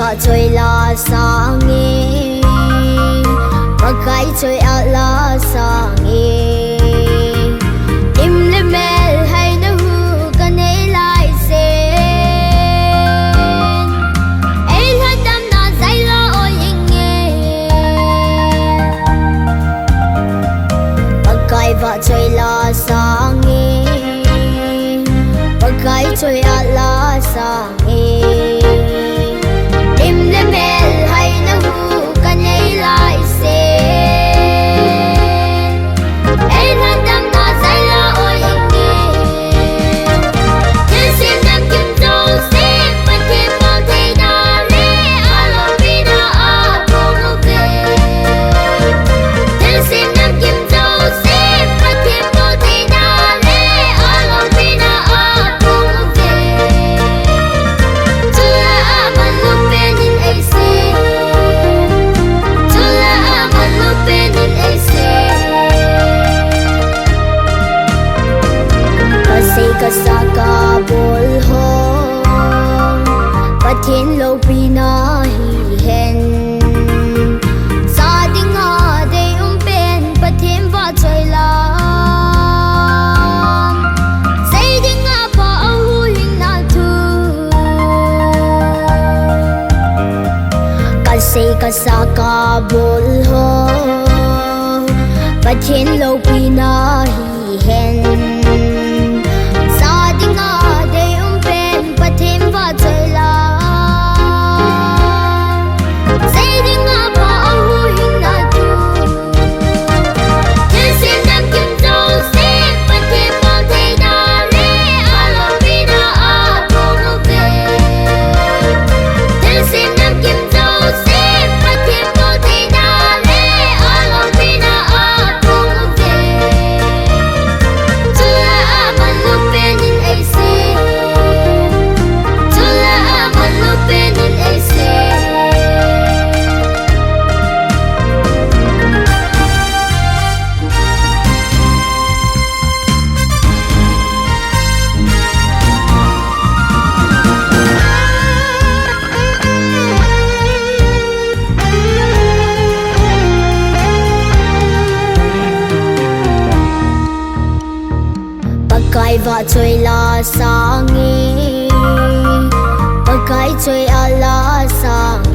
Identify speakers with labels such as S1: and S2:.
S1: và chơi la sang nghe và cái chơi à la sang nghe im lên mel hay nó hư cái này lại xem ấy hết tâm nó say lo ôi nghe và cái và chơi la sang nghe và cái chơi à la sang nghe im lên mel hay nó hư cái này lại xem ấy hết tâm nó say lo ôi nghe nhân sinh năm kim châu xếp bất thiên bao thay đa lê alo vina a bông về nhân sinh năm kim châu xếp bất thiên bao thay đa lê alo vina a bông về chula a man lúc bên in ai se chula a man lúc bên in ai se ka sa ka bol ho pathin lo pina hi hen sa ding a de pen pathin va choi la say ding a pa hu hin na thu ka sa ka bol ho pathin lo pina hi hen cái và chơi la sang nghe và cái chơi à la sang